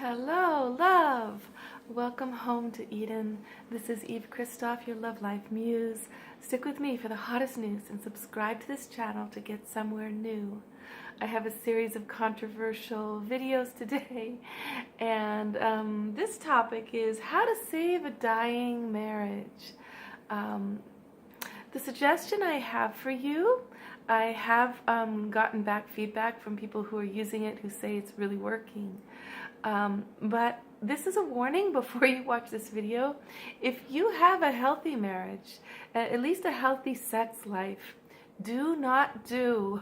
Hello, love! Welcome home to Eden. This is Eve Christoph, your Love Life Muse. Stick with me for the hottest news and subscribe to this channel to get somewhere new. I have a series of controversial videos today, and this topic is how to save a dying marriage. The suggestion I have for you, I have gotten back feedback from people who are using it who say it's really working. But this is a warning before you watch this video. If you have a healthy marriage, at least a healthy sex life, do not do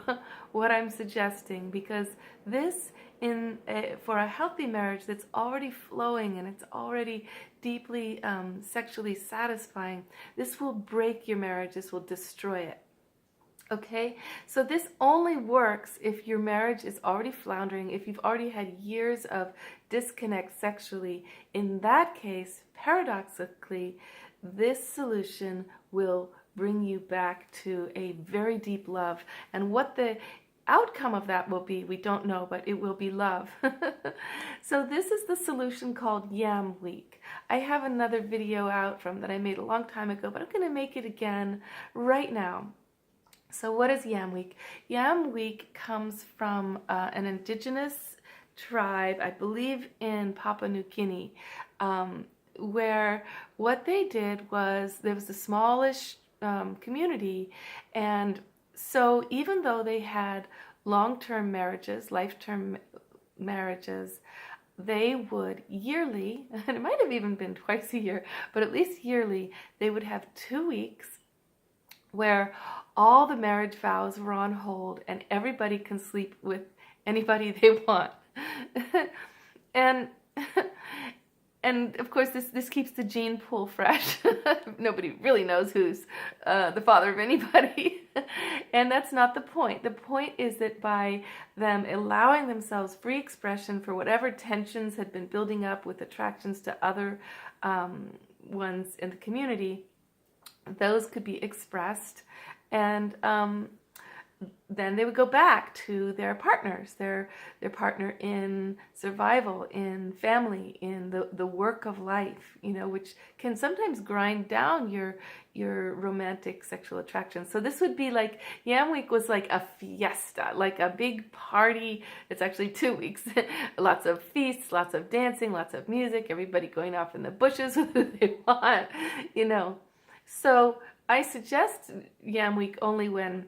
what I'm suggesting, because this, for a healthy marriage that's already flowing and it's already deeply sexually satisfying, this will break your marriage. This will destroy it. Okay, so this only works if your marriage is already floundering, if you've already had years of disconnect sexually. In that case, paradoxically, this solution will bring you back to a very deep love. And what the outcome of that will be, we don't know, but it will be love. So this is the solution called Yam Week. I have another video out from that I made a long time ago, but I'm going to make it again right now. So what is Yam Week? Yam Week comes from an indigenous tribe, I believe in Papua New Guinea, where what they did was, there was a smallish community, and so even though they had long-term marriages, life-term marriages, they would yearly, and it might have even been twice a year, but at least yearly, they would have 2 weeks where all the marriage vows were on hold and everybody can sleep with anybody they want. and and of course this keeps the gene pool fresh. Nobody really knows who's the father of anybody. And that's not the point. The point is that by them allowing themselves free expression for whatever tensions had been building up with attractions to other ones in the community, those could be expressed, and then they would go back to their partners, their partner in survival, in family, in the work of life, which can sometimes grind down your romantic sexual attraction. So this would be like, Yam Week was like a fiesta, like a big party. It's actually 2 weeks. Lots of feasts, lots of dancing, lots of music, everybody going off in the bushes with who they want, So I suggest Yam Week only when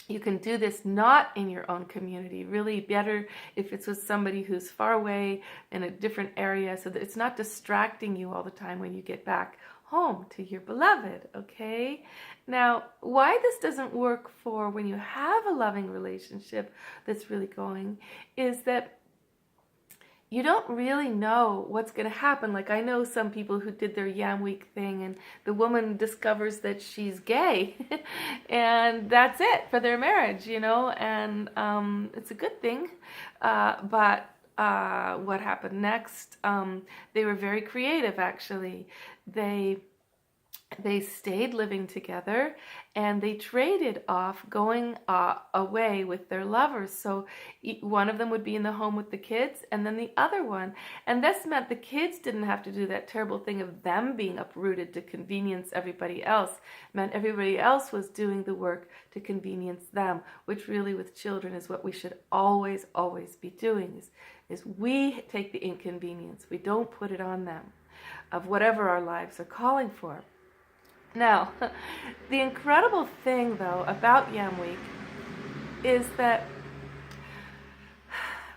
you can do this not in your own community. Really better if it's with somebody who's far away in a different area, so that it's not distracting you all the time when you get back home to your beloved, okay? Now, why this doesn't work for when you have a loving relationship that's really going is that you don't really know what's going to happen. Like, I know some people who did their Yam Week thing and the woman discovers that she's gay and that's it for their marriage, and it's a good thing. But what happened next? They were very creative, actually. They stayed living together, and they traded off going away with their lovers. So one of them would be in the home with the kids, and then the other one. And this meant the kids didn't have to do that terrible thing of them being uprooted to convenience everybody else. It meant everybody else was doing the work to convenience them, which really with children is what we should always, always be doing, is we take the inconvenience. We don't put it on them of whatever our lives are calling for. Now, the incredible thing, though, about Yam Week is that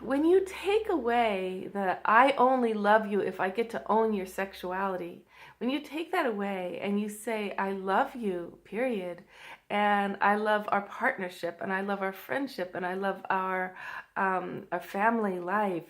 when you take away the I only love you if I get to own your sexuality, when you take that away and you say I love you, period, and I love our partnership, and I love our friendship, and I love our family life,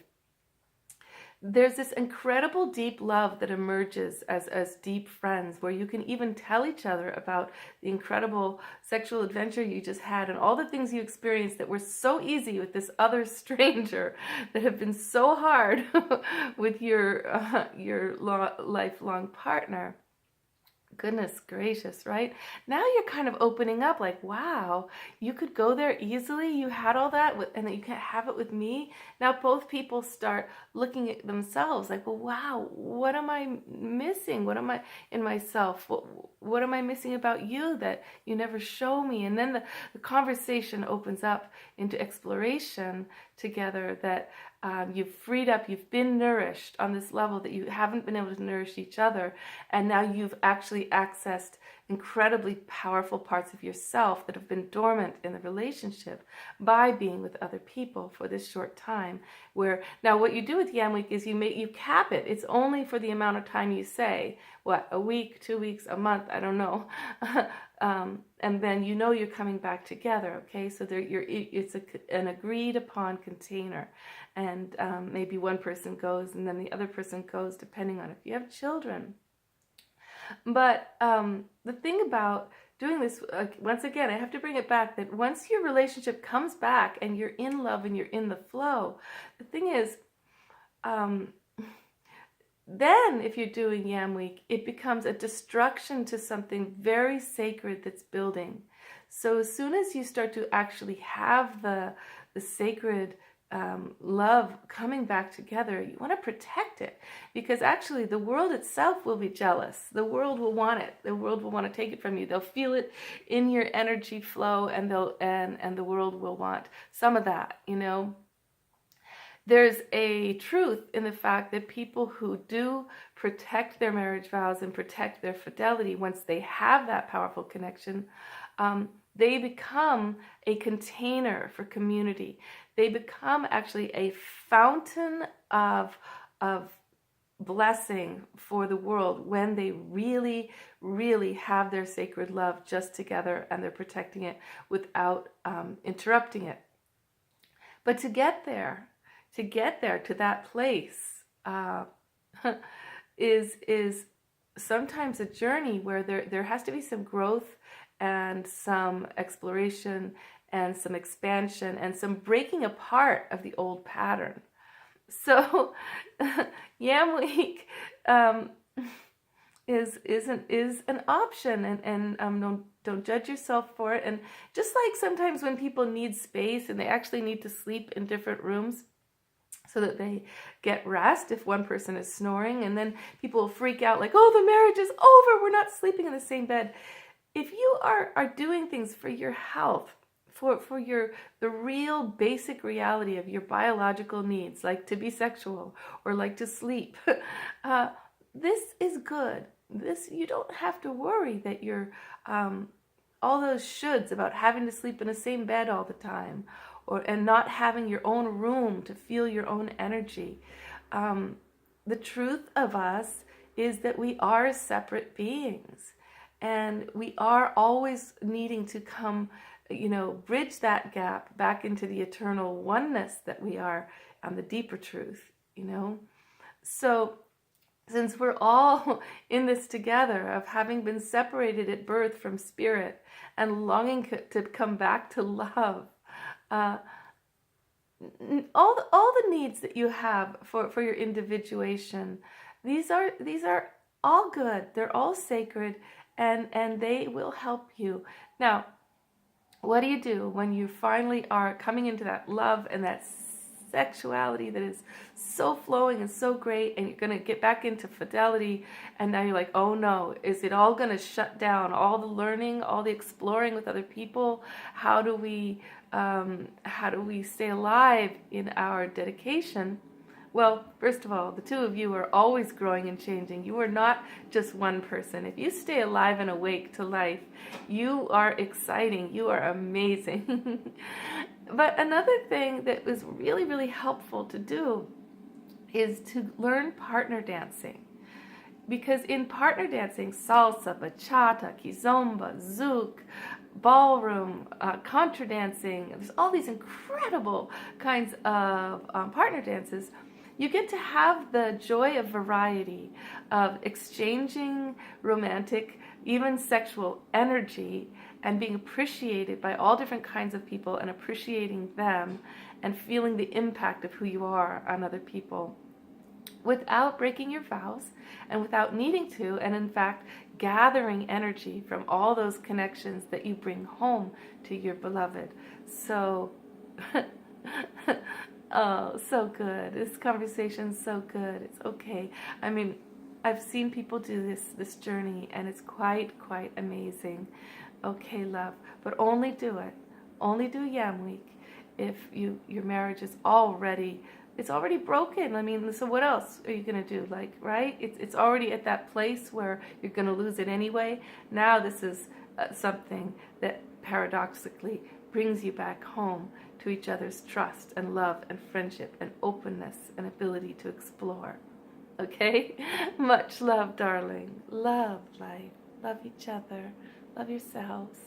there's this incredible deep love that emerges as deep friends, where you can even tell each other about the incredible sexual adventure you just had and all the things you experienced that were so easy with this other stranger, that have been so hard with your lifelong partner. Goodness gracious, right? Now you're kind of opening up like, wow, you could go there easily. You had all that, and that you can't have it with me. Now both people start looking at themselves like, well, wow, what am I missing? What am I in myself? What am I missing about you that you never show me? And then the conversation opens up into exploration together that you've freed up, you've been nourished on this level that you haven't been able to nourish each other. And now you've actually accessed incredibly powerful parts of yourself that have been dormant in the relationship by being with other people for this short time. Where now what you do with Yam Week is you cap it. It's only for the amount of time you say, what, a week, 2 weeks, a month, I don't know. And then you're coming back together, okay? So it's an agreed upon container. And maybe one person goes and then the other person goes, depending on if you have children. But the thing about doing this, once again, I have to bring it back that once your relationship comes back and you're in love and you're in the flow, the thing is, then if you're doing Yam Week, it becomes a destruction to something very sacred that's building. So as soon as you start to actually have the sacred love coming back together, you want to protect it, because actually the world itself will be jealous. The world will want it. The world will want to take it from you. They'll feel it in your energy flow, and the world will want some of that, There's a truth in the fact that people who do protect their marriage vows and protect their fidelity, once they have that powerful connection, they become a container for community. They become actually a fountain of blessing for the world when they really, really have their sacred love just together and they're protecting it without interrupting it. But to get there to that place is sometimes a journey where there has to be some growth and some exploration and some expansion and some breaking apart of the old pattern. So Yam Week is an option, and don't judge yourself for it. And just like sometimes when people need space and they actually need to sleep in different rooms so that they get rest if one person is snoring, and then people will freak out like, oh, the marriage is over, we're not sleeping in the same bed. If you are doing things for your health, for the real basic reality of your biological needs, like to be sexual or like to sleep, this is good. You don't have to worry that you're all those shoulds about having to sleep in the same bed all the time, and not having your own room to feel your own energy. The truth of us is that we are separate beings, and we are always needing to come, bridge that gap back into the eternal oneness that we are, the deeper truth, So since we're all in this together of having been separated at birth from spirit and longing to come back to love, all the needs that you have for your individuation, these are all good. They're all sacred, and they will help you. Now, what do you do when you finally are coming into that love and that sexuality that is so flowing and so great, and you're going to get back into fidelity, and now you're like, oh no, is it all going to shut down? All the learning, all the exploring with other people? How do we stay alive in our dedication? Well, first of all, the two of you are always growing and changing. You are not just one person. If you stay alive and awake to life, you are exciting. You are amazing. But another thing that was really, really helpful to do is to learn partner dancing. Because in partner dancing, salsa, bachata, kizomba, zouk, ballroom, contra dancing, there's all these incredible kinds of partner dances. You get to have the joy of variety, of exchanging romantic, even sexual energy, and being appreciated by all different kinds of people and appreciating them and feeling the impact of who you are on other people. without breaking your vows and without needing to, and in fact, gathering energy from all those connections that you bring home to your beloved. So, oh, so good. This conversation's so good. It's okay. I mean, I've seen people do this journey, and it's quite amazing. Okay, love, but only do it. Only do Yam Week if your marriage is already, it's already broken. I mean, so what else are you gonna do? Like, right? It's already at that place where you're gonna lose it anyway. Now this is something that paradoxically brings you back home to each other's trust and love and friendship and openness and ability to explore. Okay? Much love, darling. Love life. Love each other. Love yourselves.